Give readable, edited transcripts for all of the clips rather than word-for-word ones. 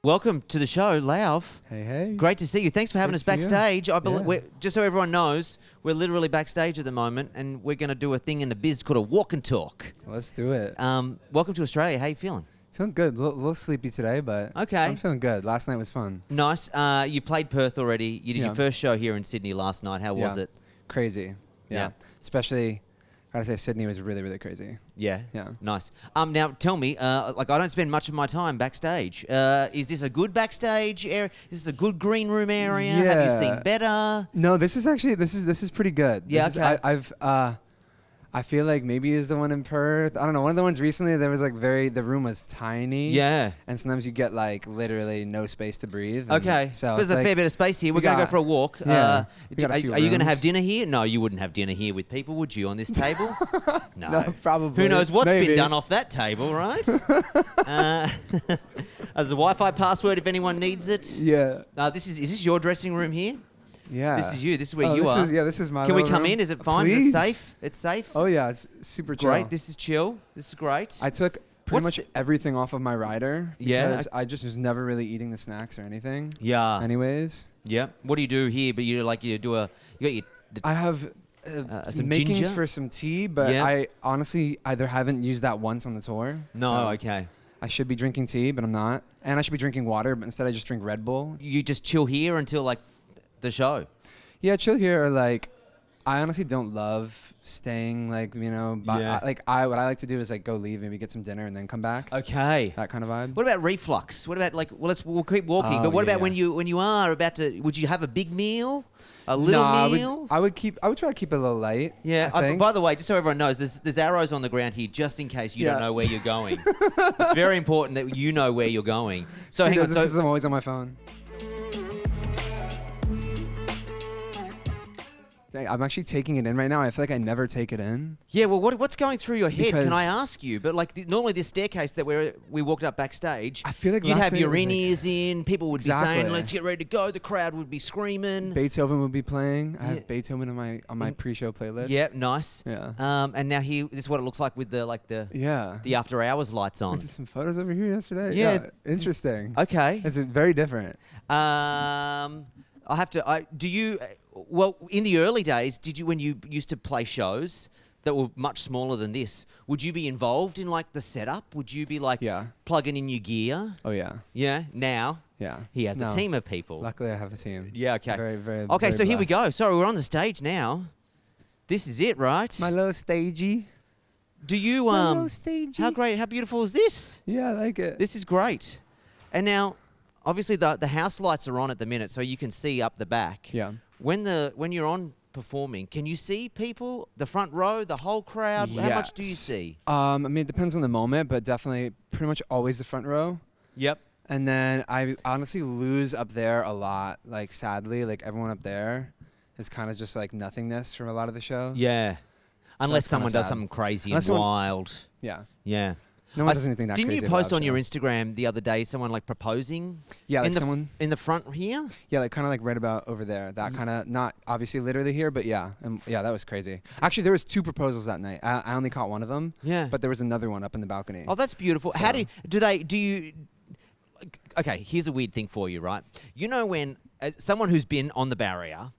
Welcome to the show, Lauv. Hey, hey. Great to see you. Thanks for having us backstage. I believe Yeah. just so everyone knows, we're literally backstage at the moment, and we're going to do a thing in the biz called a walk and talk. Let's do it. Welcome to Australia. How you feeling? Feeling good. A little sleepy today, but Okay. I'm feeling good. Last night was fun. Nice. You played Perth already. You did your first show here in Sydney last night. How was it? Crazy. Yeah. Especially, gotta say, Sydney was really, really crazy. Yeah. Yeah. Nice. Now tell me, like I don't spend much of my time backstage. Is this a good backstage area? Is this a good green room area? Have you seen better? No, this is actually this is pretty good. Yeah. Okay. I feel like maybe is the one in Perth. I don't know. One of the ones recently, there was like the room was tiny. Yeah. And sometimes you get like literally no space to breathe. Okay. So there's a fair bit of space here. We're going to go for a walk. Yeah. Are you going to have dinner here? No, you wouldn't have dinner here with people, would you, on this table? No, probably. Who knows what's Maybe. been done off that table, right? There's a Wi-Fi password if anyone needs it. Yeah. Is this your dressing room here? Yeah. This is you. This is where you are. This is my Can we little come room. in? Is it fine? Please. Is it safe? It's safe? Oh, yeah. It's super chill. Great. This is chill. This is great. I took pretty much everything off of my rider because I just was never really eating the snacks or anything. Yeah. Anyways. Yeah. What do you do here? But you got your... I have some makings ginger? for some tea, but I honestly either haven't used that once on the tour. No, so okay. I should be drinking tea, but I'm not. And I should be drinking water, but instead I just drink Red Bull. You just chill here until, like, the show? Yeah, chill here. Or like, I honestly don't love staying, like, you know, what I like to do is like go leave, maybe get some dinner and then come back. Okay. That kind of vibe. What about reflux? What about, like, we'll keep walking, but what about when you are about to, would you have a big meal? A little meal? I would try to keep it a little light. Yeah. I think. By the way, just so everyone knows, there's arrows on the ground here just in case you don't know where you're going. It's very important that you know where you're going. So hang on. This is I'm always on my phone. Dang, I'm actually taking it in right now. I feel like I never take it in. Yeah, well, what's going through your head? Because Can I ask you? But like normally this staircase that we walked up backstage, I feel like you'd last have night your it was in-ears in. People would be saying, Exactly. "Let's get ready to go." The crowd would be screaming. Beethoven would be playing. I have Beethoven on my pre-show playlist. Yeah, nice. Yeah. And now here, this is what it looks like with the after hours lights I on. did some photos over here yesterday. Yeah, interesting. Okay. It's very different. I have to. Do you? Well, in the early days, when you used to play shows that were much smaller than this, would you be involved in like the setup? Would you be like plugging in your gear? Oh yeah. Yeah. Now. Yeah. He has a team of people. Luckily, I have a team. Yeah. Okay. Very, very. Okay. very So here we blessed. go. Sorry, we're on the stage now. This is it, right? My little stagey. Do you My little stagey. How great? How beautiful is this? Yeah, I like it. This is great. And now, obviously, the house lights are on at the minute, so you can see up the back. Yeah. When you're on performing, can you see people, the front row, the whole crowd? How much do you see? I mean, it depends on the moment, but definitely pretty much always the front row. Yep. And then I honestly lose up there a lot. Like, sadly, like everyone up there is kind of just like nothingness from a lot of the show. Yeah. Unless that's kinda someone does sad. something crazy Unless and someone- wild. Yeah. Yeah. No one does anything that Didn't crazy. you at a post live on your show. Instagram the other day someone like proposing? Yeah, like in the front here? Yeah, like kind of like right about over there. That kind of, not obviously literally here, but yeah. Yeah, that was crazy. Actually, there was 2 proposals that night. I only caught one of them. Yeah. But there was another one up in the balcony. Oh, that's beautiful. So- How do you... Okay, here's a weird thing for you, right? You know when someone who's been on the barrier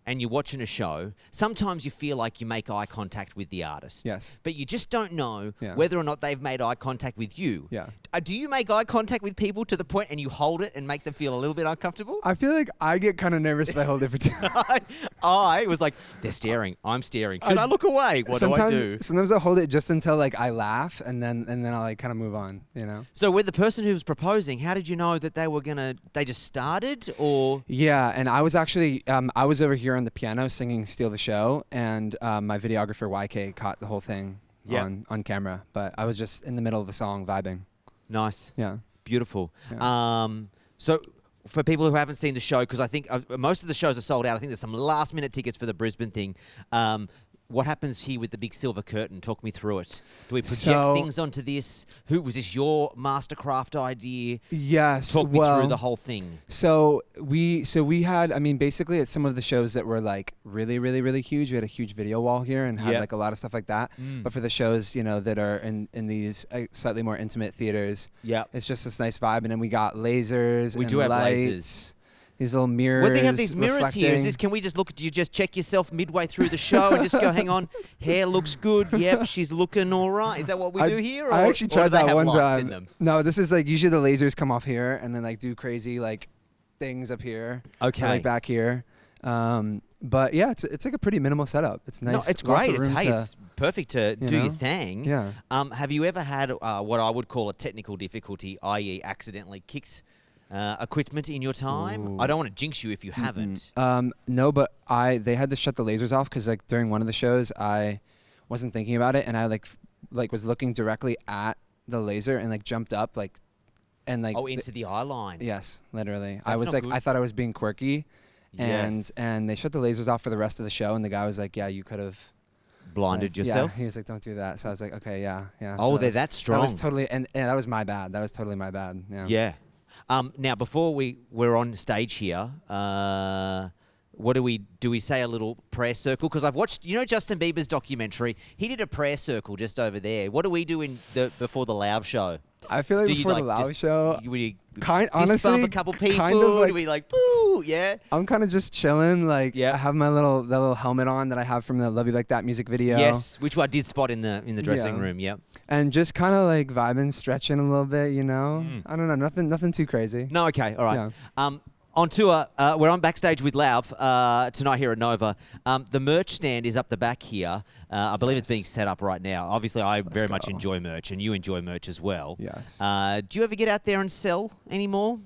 and you're watching a show, sometimes you feel like you make eye contact with the artist. Yes. But you just don't know Yeah. whether or not they've made eye contact with you. Yeah. Do you make eye contact with people to the point and you hold it and make them feel a little bit uncomfortable? I feel like I get kind of nervous if I hold it for too long. I was like, they're staring, I'm staring. Should I look away? What do I do? Sometimes I'll hold it just until like I laugh, and then I'll like kind of move on, you know? So with the person who was proposing, how did you know that they just started or? Yeah, and I was actually, I was over here on the piano singing Steal the Show, and my videographer YK caught the whole thing on camera, but I was just in the middle of the song vibing. Nice. Yeah. Beautiful. Yeah. So for people who haven't seen the show, because I think most of the shows are sold out. I think there's some last-minute tickets for the Brisbane thing. what happens here with the big silver curtain? Talk me through it. Do we project things onto this? Was this your mastercraft idea? Yes. Talk me through the whole thing. So we had, I mean, basically at some of the shows that were like really, really, really huge, we had a huge video wall here and had like a lot of stuff like that. But for the shows, you know, that are in these slightly more intimate theaters, it's just this nice vibe. And then we got lasers. We do have lasers. These little mirrors. Well, they have these mirrors here. Can we just look? Do you just check yourself midway through the show and just go, hang on, hair looks good. Yep, she's looking all right. Is that what we do here? Or, I actually tried that one time. In no, this is like usually the lasers come off here and then like do crazy like things up here. Okay. And, like back here. But yeah, it's like a pretty minimal setup. It's nice. No, it's great. It's perfect to do your thing. Yeah. Have you ever had what I would call a technical difficulty, i.e., accidentally kicked equipment in your time? Ooh. I don't want to jinx you if you haven't. No, but they had to shut the lasers off because like during one of the shows I wasn't thinking about it and I like was looking directly at the laser and like jumped up like and like into the eye line. Yes, literally. That's I was like good. I thought I was being quirky, and they shut the lasers off for the rest of the show and the guy was like, yeah, you could have blinded yourself. Yeah, he was like, don't do that. So I was like, okay, yeah. Oh, so they're that strong. That was totally and that was my bad. That was totally my bad. Yeah. Now, before we're on stage here, what do we say a little prayer circle? Because I've watched, Justin Bieber's documentary. He did a prayer circle just over there. What do we do before the Lauv show? I feel like before the Lauv show, honestly, bump a couple people. Kind of like, do we like, boo? Yeah. I'm kind of just chilling. Like, I have my little helmet on that I have from the "Love You Like That" music video. Yes, which I did spot in the dressing room. Yep. And just kind of like vibing, stretching a little bit. I don't know, nothing too crazy. No, okay, all right. Yeah. On tour, we're on Backstage with Lauv tonight here at Nova. The merch stand is up the back here. I believe it's being set up right now. Obviously, I very much enjoy merch, and you enjoy merch as well. Yes. Do you ever get out there and sell anymore?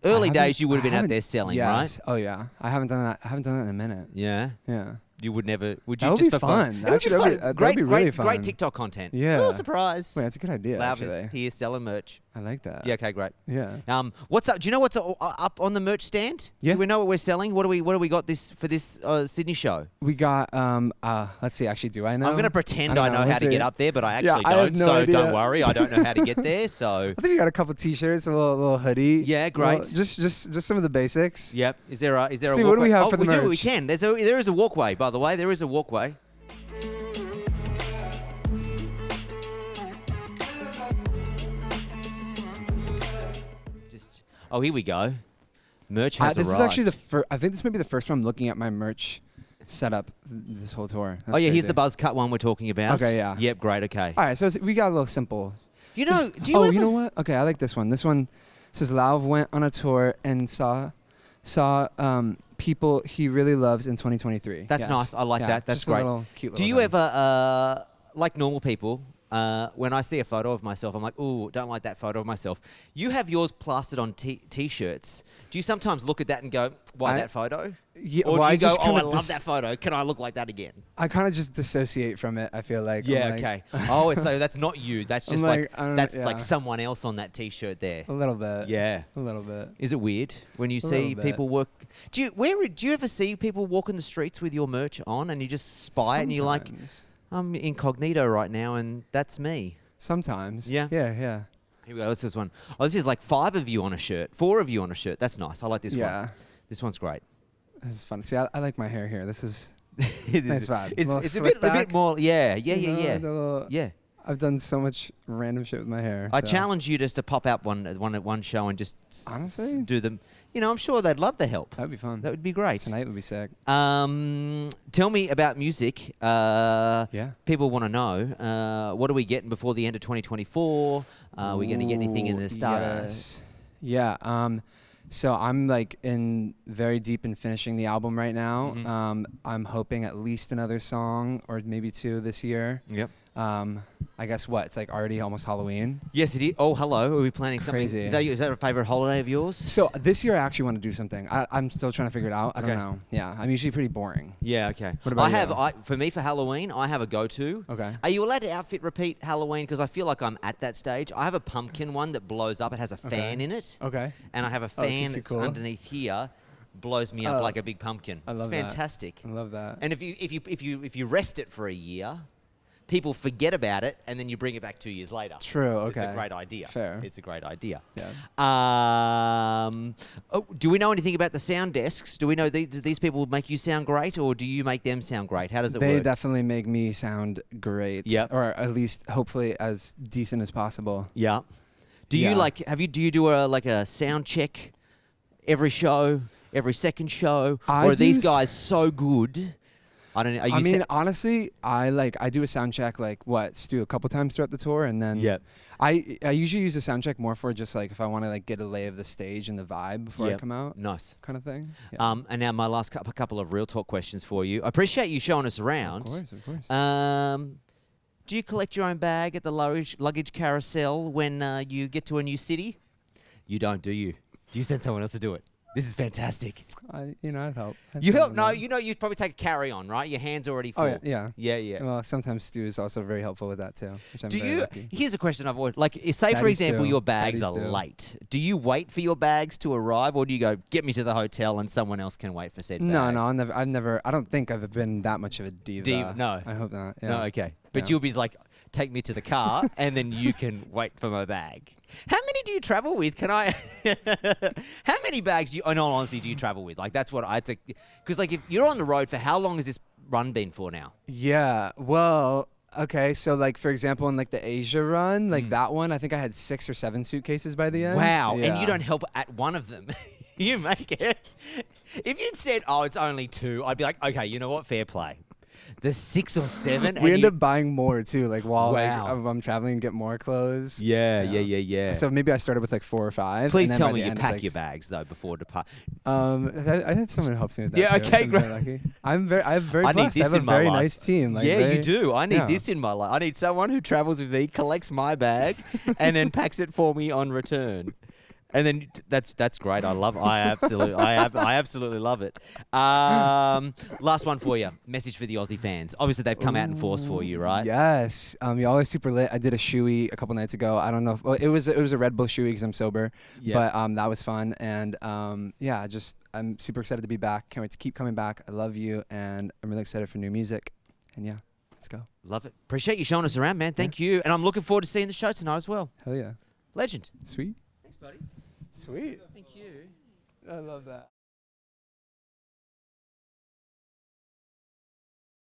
Early days, you would have been out there selling, right? Oh, yeah. I haven't done that. I haven't done that in a minute. Yeah? Yeah. You would never... Would you that would just be fun. That would be fun. That'd be really fun. Great TikTok content. Yeah. Oh, surprise. Wait, that's a good idea, Lauv actually. is here selling merch. I like that. Yeah, okay, great. Yeah. What's up? Do you know what's up on the merch stand? Yeah. Do we know what we're selling? What do we got for this Sydney show? We got let's see, actually, do I know? I'm going to pretend I know how to get up there, but I actually I don't, have no idea. Don't worry. I don't know how to get there, so... I think we got a couple t-shirts, a little hoodie. Yeah, great. Just some of the basics. Yep. Is there a see, walkway? What do we have for the merch? We can. There is a walkway, by the way. There is a walkway. Oh, here we go. Merch has this arrived. is actually the first. I think this may be the first time I'm looking at my merch setup this whole tour. That's crazy. Here's the buzz cut one we're talking about. Okay, yeah. Yep, great. Okay. All right, so we got a little simple. Do you know what? Okay, I like this one. This one says Lauv went on a tour and saw people he really loves in 2023. That's nice. I like that. That's just great. A little cute Do you ever, like normal people, when I see a photo of myself, I'm like, ooh, don't like that photo of myself. You have yours plastered on T-shirts. Do you sometimes look at that and go, why that photo? Yeah, or do you go, I love that photo. Can I look like that again? I kind of just dissociate from it, I feel like. Yeah, okay. So that's not you. That's just like someone else on that T-shirt there. A little bit. Yeah. A little bit. Is it weird when you see people work? Do you ever see people walking the streets with your merch on and you just spy it and you're like, I'm incognito right now and that's me? Sometimes. Yeah. Yeah. Here we go. What's this one? Oh, this is like 5 of you on a shirt. 4 of you on a shirt. That's nice. I like this one. Yeah. This one's great. This is fun. See, I like my hair here. This is nice vibe. It's a bit more. Yeah. Yeah. I've done so much random shit with my hair. I challenge you just to pop out one show and just do them. I'm sure they'd love the help. That would be fun. That would be great. Tonight would be sick. Tell me about music. People want to know. What are we getting before the end of 2024? Are we going to get anything in the start? Yes. Yeah. So I'm like very deep in finishing the album right now. Mm-hmm. I'm hoping at least another song or maybe 2 this year. Yep. I guess it's like already almost Halloween. Yes, it is. Oh, hello. Are we planning something? Crazy. Is that a favorite holiday of yours? So this year I actually want to do something. I'm still trying to figure it out. I Okay. don't know. Yeah, I'm usually pretty boring. Yeah, okay. What about you? For me, for Halloween, I have a go-to. Okay. Are you allowed to outfit repeat Halloween? Because I feel like I'm at that stage. I have a pumpkin one that blows up. It has a fan in it. Okay. And I have a Oh, it fan keeps you that's cool. underneath here. blows me up like a big pumpkin. I love it's fantastic. I love that. And if you rest it for a year, people forget about it, and then you bring it back 2 years later. True. Okay. It's a great idea. Fair. It's a great idea. Yeah. Do we know anything about the sound desks? Do we know do these people make you sound great, or do you make them sound great? How does it work? They definitely make me sound great. Yeah. Or at least hopefully as decent as possible. Yeah. Do you do you do a sound check every show, every second show, or are these guys so good? I don't know. I mean, honestly, I do a sound check Stu, a couple times throughout the tour, and then I usually use a sound check more for just if I want to get a lay of the stage and the vibe before I come out. Nice. Kind of thing. Yeah. And now my last couple of real talk questions for you. I appreciate you showing us around. Of course. Do you collect your own bag at the luggage carousel when you get to a new city? You don't, do you? Do you send someone else to do it? This is fantastic. I'd help. You help? No, you'd probably take a carry-on, right? Your hand's already full. Oh, yeah. Yeah. Well, sometimes Stu is also very helpful with that, too, which I'm very lucky. Here's a question I've always... say, for example, your bags are late. Do you wait for your bags to arrive, or do you go, get me to the hotel and someone else can wait for said bag? No, I don't think I've been that much of a diva. No. I hope not. Yeah. No, okay. But you'll be take me to the car, and then you can wait for my bag. How many do you travel with? Can I... How many bags, in all honesty, do you travel with? That's what I... Because, if you're on the road, for how long has this run been for now? Yeah, well... Okay, so for example, in the Asia run, that one, I think I had 6 or 7 suitcases by the end. Wow, yeah. And you don't help at one of them. You make it. If you'd said, oh, it's only 2, I'd be like, okay, you know what? Fair play. The 6 or 7. We end up buying more too, while I'm traveling and get more clothes. Yeah. So maybe I started with 4 or 5. Please tell me you pack your bags though before depart. I have someone who helps me with that. Yeah, too, okay, great. I'm very blessed. Need this I have in a very my life. nice team. You do. I need this in my life. I need someone who travels with me, collects my bag, and then packs it for me on return. And then that's great. I absolutely love it. Last one for you. Message for the Aussie fans. Obviously, they've come out in force for you, right? Yes. Y'all are super lit. I did a shoey a couple nights ago. I don't know. It was a Red Bull shoey because I'm sober. Yeah. But that was fun. And I'm super excited to be back. Can't wait to keep coming back. I love you, and I'm really excited for new music. And yeah, let's go. Love it. Appreciate you showing us around, man. Thank you. And I'm looking forward to seeing the show tonight as well. Hell yeah. Legend. Sweet. Thanks, buddy. Sweet. Thank you. I love that.